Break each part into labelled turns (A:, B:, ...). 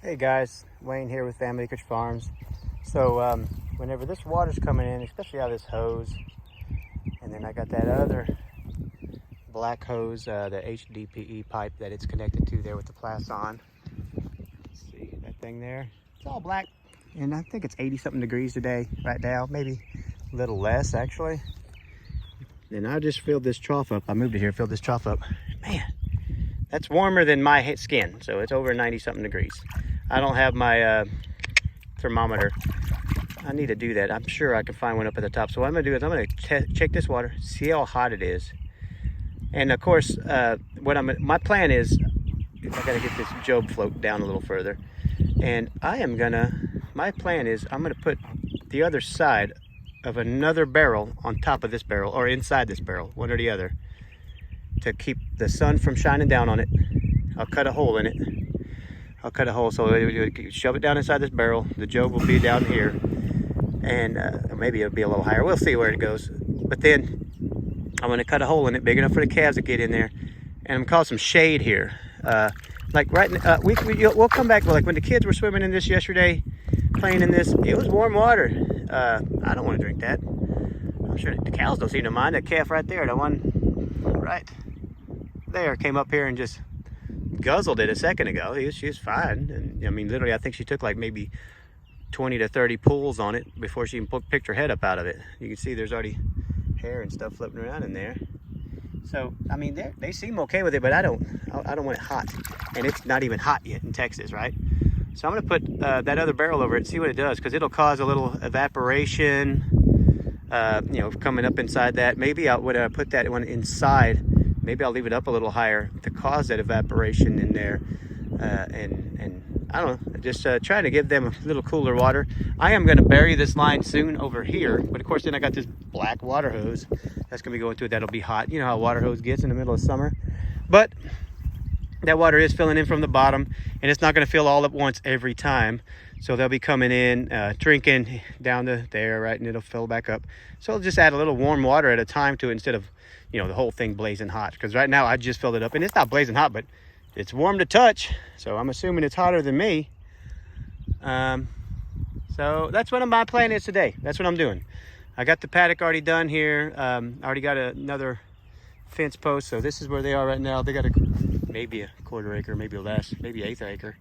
A: Hey guys, Wayne here with Family Acreage Farms. So whenever this water's coming in, especially out of this hose, and then I got that other black hose, the HDPE pipe that it's connected to there with the Plasson. Let's see that thing there. It's all black, and I think it's 80 something degrees today right now, maybe a little less actually. Then I just filled this trough up. I moved it here, filled this trough up. Man, that's warmer than my skin, so it's over 90 something degrees. I don't have my thermometer. I need to do that. I'm sure I can find one up at the top. So what I'm gonna do is I'm gonna check this water, see how hot it is. And of course, my plan is, I gotta get this Job float down a little further. And my plan is I'm gonna put the other side of another barrel on top of this barrel, or inside this barrel, one or the other, to keep the sun from shining down on it. I'll cut a hole in it. I'll cut a hole so shove it down inside this barrel. The Job will be down here, and maybe it'll be a little higher. We'll see where it goes. But then I'm going to cut a hole in it big enough for the calves to get in there, and I'm going to cause some shade here. We'll come back. Like when the kids were swimming in this yesterday, playing in this, it was warm water. I don't want to drink that. I'm sure the cows don't seem to mind. That calf right there, the one right there, came up here and just guzzled it a second ago. She was fine. And I mean, literally, I think she took like maybe 20 to 30 pulls on it before she even picked her head up out of it. You can see there's already hair and stuff flipping around in there. So I mean, they seem okay with it, but I don't want it hot, and it's not even hot yet in Texas, right? So I'm gonna put that other barrel over it, see what it does, because it'll cause a little evaporation, coming up inside that. Maybe when I put that one inside, maybe I'll leave it up a little higher to cause that evaporation in there, and I don't know, just trying to give them a little cooler water. I am going to bury this line soon over here, but of course then I got this black water hose that's going to be going to it. That'll be hot. You know how a water hose gets in the middle of summer, but that water is filling in from the bottom, and it's not going to fill all at once every time. So they'll be coming in, drinking down there, right, and it'll fill back up. So I'll just add a little warm water at a time to it, instead of, the whole thing blazing hot. Because right now I just filled it up, and it's not blazing hot, but it's warm to touch. So I'm assuming it's hotter than me. So that's what my plan is today. That's what I'm doing. I got the paddock already done here. I already got another fence post. So this is where they are right now. They got maybe a quarter acre, maybe less, maybe 1/8 acre.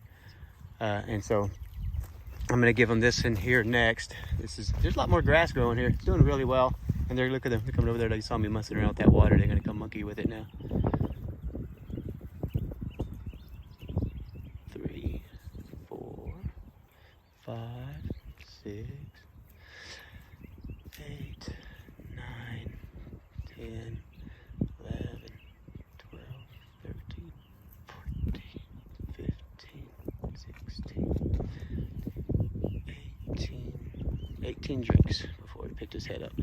A: And so I'm gonna give them this in here next. There's a lot more grass growing here. It's doing really well. And look at them, they're coming over there. They saw me messing around with that water. They're gonna come monkey with it now. 3, 4, 5, 6, 8, 9, 10, 11, 12, 13, 14, 15, 16, 18 drinks before he picked his head up.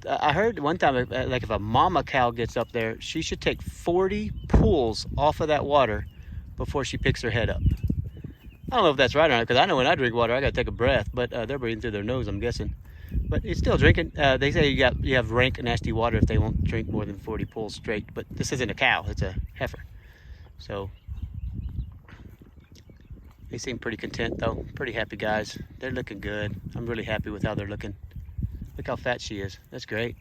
A: I heard one time, like if a mama cow gets up there, she should take 40 pulls off of that water before she picks her head up. I don't know if that's right or not, because I know when I drink water, I gotta take a breath, but they're breathing through their nose, I'm guessing. But it's still drinking. They say you have rank, nasty water if they won't drink more than 40 pulls straight, but this isn't a cow, it's a heifer. So they seem pretty content though, pretty happy guys. They're looking good. I'm really happy with how they're looking. Look how fat she is. That's great.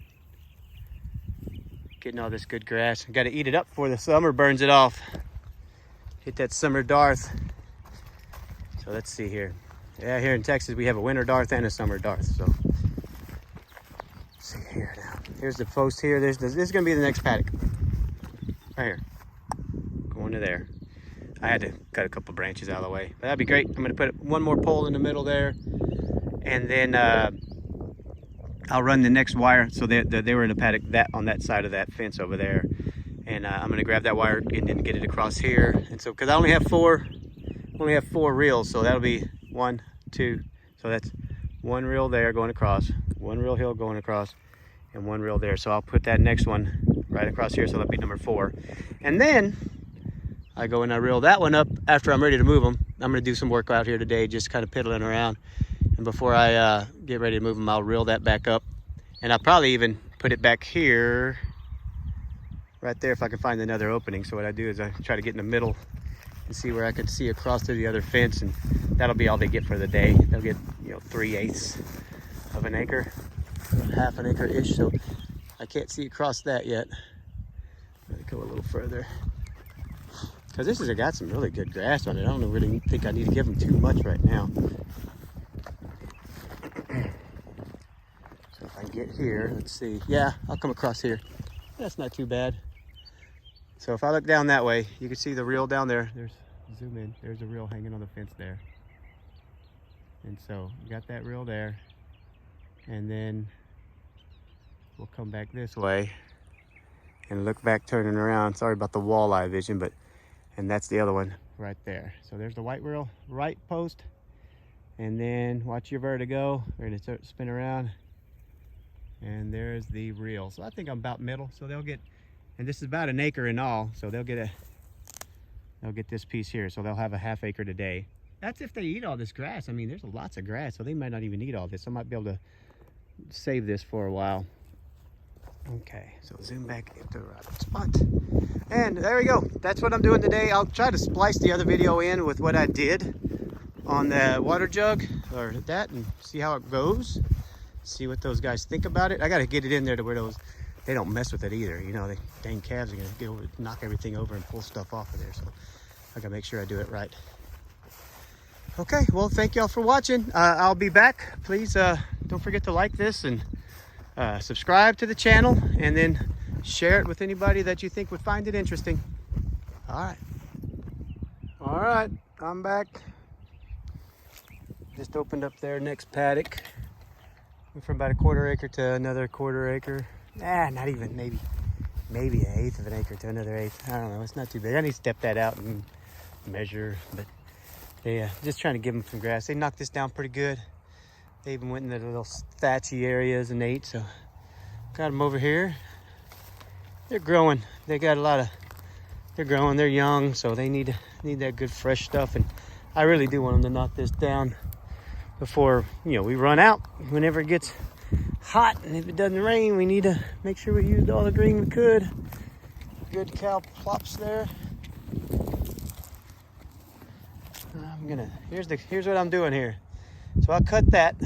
A: Getting all this good grass. Got to eat it up before the summer burns it off. Get that summer Darth. So let's see here. Yeah, here in Texas we have a winter Darth and a summer Darth. So let's see here now. Here's the post here. This is going to be the next paddock. Right here. Going to there. I had to cut a couple branches out of the way. But that'd be great. I'm going to put one more pole in the middle there. And then I'll run the next wire. So they were in a paddock on that side of that fence over there, and I'm gonna grab that wire and then get it across here. And so, because I only have four reels, so that'll be 1, 2. So that's one reel there going across, one reel here going across, and one reel there. So I'll put that next one right across here. So that'll be number 4. And then I go and I reel that one up after I'm ready to move them. I'm gonna do some work out here today, just kind of piddling around. And before I get ready to move them, I'll reel that back up. And I'll probably even put it back here, right there, if I can find another opening. So what I do is I try to get in the middle and see where I could see across to the other fence, and that'll be all they get for the day. They'll get, you know, 3/8 of an acre, half an acre-ish, so I can't see across that yet. Let me go a little further. Because this has got some really good grass on it. I don't really think I need to give them too much right now. So if I get here, let's see. Yeah, I'll come across here. That's not too bad. So if I look down that way, you can see the reel down there. There's, zoom in, there's a reel hanging on the fence there. And so you got that reel there. And then we'll come back this way and look back turning around. Sorry about the walleye vision, but, and that's the other one right there. So there's the white reel, right post. And then watch your vertigo. We're gonna start spin around. And there's the reel. So I think I'm about middle. So they'll get, and this is about an acre in all. So they'll get this piece here. So they'll have a half acre today. That's if they eat all this grass. I mean, there's lots of grass, so they might not even eat all this. I might be able to save this for a while. Okay, so zoom back into the right spot. And there we go. That's what I'm doing today. I'll try to splice the other video in with what I did on the water jug or that and see how it goes. See what those guys think about it. I got to get it in there to where those, they don't mess with it either. You know, the dang calves are going to go knock everything over and pull stuff off of there. So I got to make sure I do it right. Okay, well, thank y'all for watching. I'll be back. Please don't forget to like this and subscribe to the channel, and then share it with anybody that you think would find it interesting. All right, I'm back. Just opened up their next paddock. Went from about a 1/4 acre to another 1/4 acre. Not even, maybe 1/8 of an acre to another 1/8. I don't know, it's not too big. I need to step that out and measure, but yeah, just trying to give them some grass. They knocked this down pretty good. They even went in the little thatchy areas and ate, so got them over here. They're growing. They got a lot of, they're growing, they're young, so they need that good fresh stuff. And I really do want them to knock this down before, you know, we run out. Whenever it gets hot and if it doesn't rain, we need to make sure we used all the green we could. Good cow plops there. I'm gonna, here's what I'm doing here. So I cut that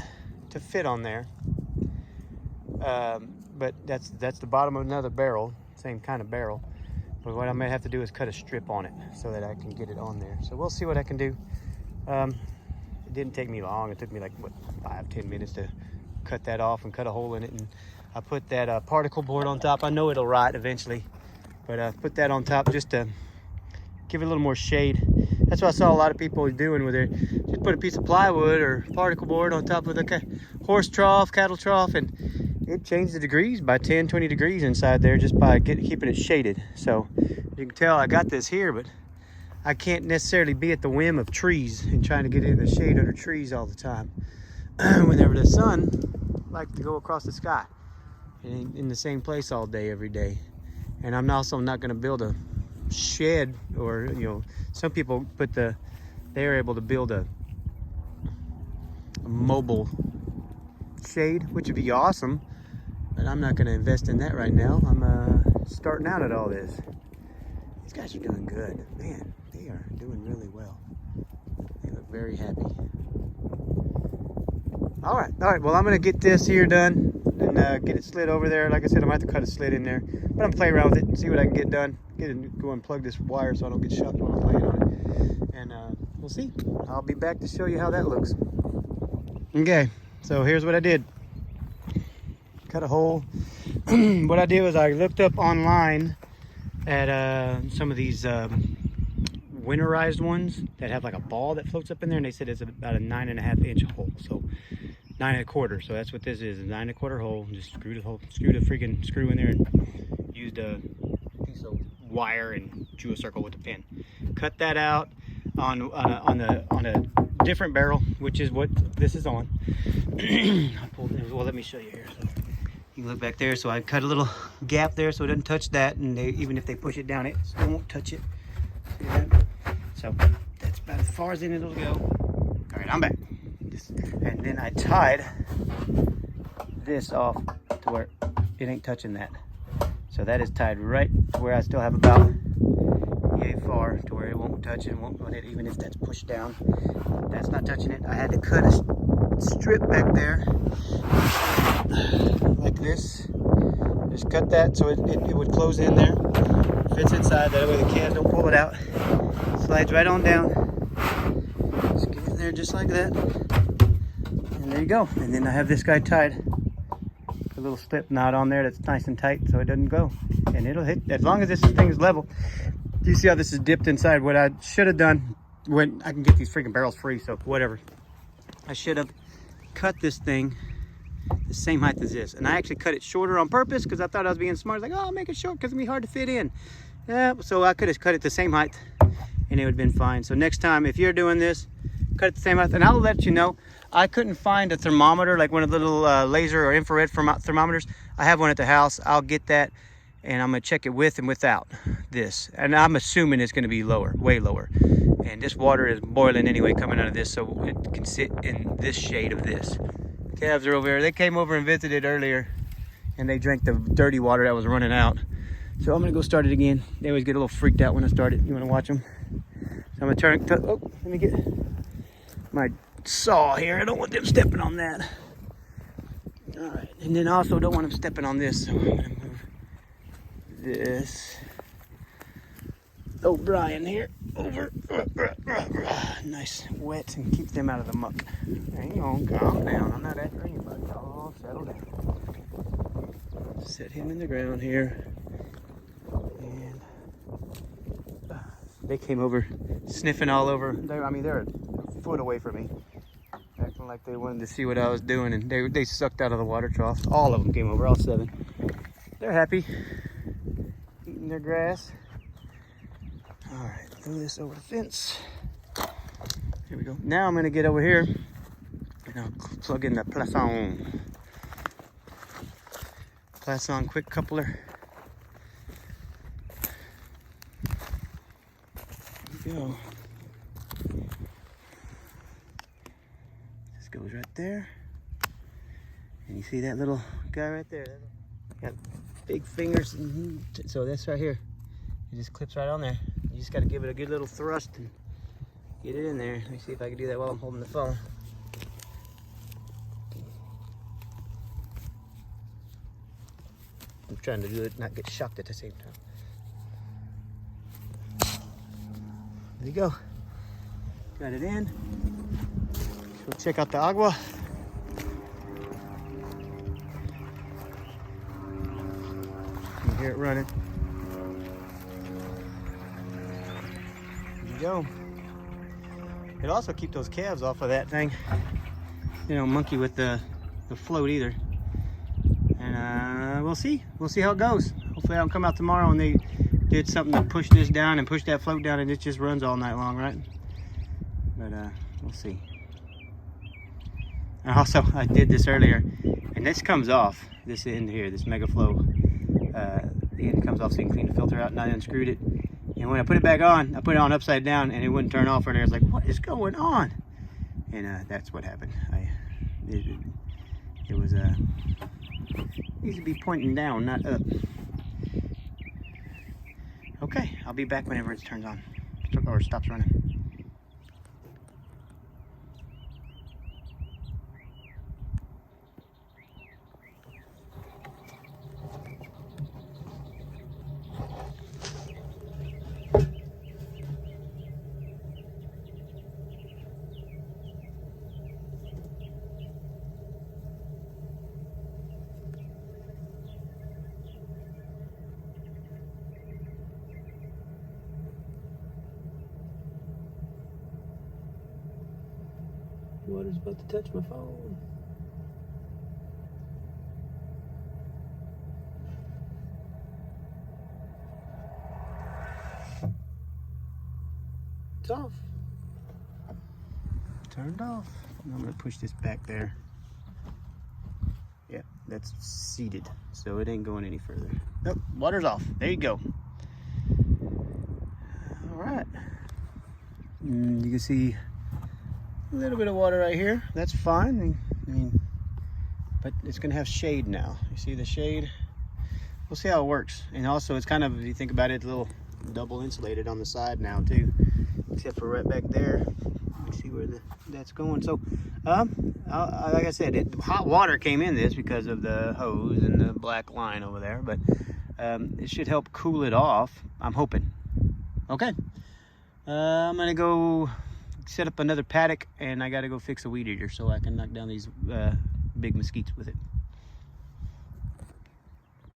A: to fit on there, but that's the bottom of another barrel, same kind of barrel. But what I may have to do is cut a strip on it so that I can get it on there. So we'll see what I can do. It didn't take me long. It took me like, what, 5-10 minutes to cut that off and cut a hole in it. And I put that particle board on top. I know it'll rot eventually, but I put that on top just to give it a little more shade. That's what I saw a lot of people doing with it. Just put a piece of plywood or particle board on top of the horse trough, cattle trough, and it changed the degrees by 10-20 degrees inside there just by keeping it shaded. So you can tell I got this here, but I can't necessarily be at the whim of trees and trying to get in the shade under trees all the time. Whenever the sun likes to go across the sky in the same place all day, every day. And I'm also not going to build a shed, or, you know, some people they're able to build a mobile shade, which would be awesome, but I'm not going to invest in that right now. I'm starting out at all this. These guys are doing good, man. They are doing really well. They look very happy. All right, well, I'm going to get this here done and get it slid over there. Like I said, I might have to cut a slit in there, but I'm playing around with it and see what I can get done. Go and plug this wire so I don't get shocked while I'm playing on it. And we'll see. I'll be back to show you how that looks. Okay, so here's what I did. Cut a hole. What I did was I looked up online at some of these winterized ones that have like a ball that floats up in there, and they said it's about a 9.5 inch hole. So 9 1/4. So that's what this is, a 9 1/4 hole. Just screw the freaking screw in there and used a piece of wire and drew a circle with a pin. Cut that out on a different barrel, which is what this is on. Well, let me show you here. So you can look back there. So I cut a little gap there so it doesn't touch that, and even if they push it down, it still won't touch it. See that? So that's about as far as it'll go. All right, I'm back. And then I tied this off to where it ain't touching that. So that is tied right to where I still have about yay far to where it won't touch touching, won't let it, even if that's pushed down. That's not touching it. I had to cut a strip back there like this. Just cut that so it would close in there. Fits inside, that way the calves don't pull it out. Slides right on down. Just get in there just like that. And there you go. And then I have this guy tied. A little slip knot on there that's nice and tight so it doesn't go. And it'll hit, as long as this thing is level. Do you see how this is dipped inside? What I should have done, when I can get these freaking barrels free, so whatever. I should have cut this thing the same height as this. And I actually cut it shorter on purpose because I thought I was being smart. Like, oh, I'll make it short because it's gonna be hard to fit in. Yeah, so I could have cut it the same height and it would have been fine. So next time, if you're doing this, cut it the same height. And I'll let you know, I couldn't find a thermometer, like one of the little laser or infrared thermometers. I have one at the house. I'll get that and I'm gonna check it with and without this. And I'm assuming it's gonna be lower, way lower. And this water is boiling anyway coming out of this, so it can sit in this shade of this. Calves are over here. They came over and visited earlier and they drank the dirty water that was running out. So I'm gonna go start it again. They always get a little freaked out when I start it. You wanna watch them? So I'm gonna oh, let me get my saw here. I don't want them stepping on that. All right, and then I also don't want them stepping on this. So I'm gonna move this. Oh, Brian here, over. Nice wet and keep them out of the muck. Hang on, calm down. I'm not after anybody. Oh, settle down. Set him in the ground here. And they came over, sniffing all over. They're a foot away from me, acting like they wanted to see what I was doing, and they sucked out of the water trough. All of them came over, all 7. They're happy, eating their grass. All right, throw this over the fence. Here we go. Now I'm gonna get over here and I'll plug in the Plason quick coupler. There we go. This goes right there. And you see that little guy right there? Got big fingers. So that's right here. It just clips right on there. You just got to give it a good little thrust and get it in there. Let me see if I can do that while I'm holding the phone. I'm trying to do it, not get shocked at the same time. There you go. Got it in. Go check out the agua. You hear it running. There you go. It'll also keep those calves off of that thing. They don't monkey with the float either. And we'll see how it goes. Hopefully I don't come out tomorrow and they did something to push this down and push that float down and it just runs all night long, right? But we'll see. And also, I did this earlier, and this comes off, this end here, this mega flow. The end comes off so you can clean the filter out, and I unscrewed it. And when I put it back on, I put it on upside down and it wouldn't turn off earlier. I was like, what is going on? And that's what happened. It was needs to be pointing down, not up. Okay, I'll be back whenever it turns on or stops running. Water's about to touch my phone. It's off. Turned off. I'm gonna push this back there. Yeah, that's seated, so it ain't going any further. Nope, water's off. There you go. All right. You can see a little bit of water right here. That's fine. I mean, but it's gonna have shade now. You see the shade? We'll see how it works. And also, it's kind of, if you think about it, a little double insulated on the side now too. except for right back there. Let's see where that's going. So, like I said, hot water came in this because of the hose and the black line over there, but it should help cool it off, I'm hoping. Okay, I'm gonna go set up another paddock, and I gotta go fix a weed eater so I can knock down these big mesquites with it.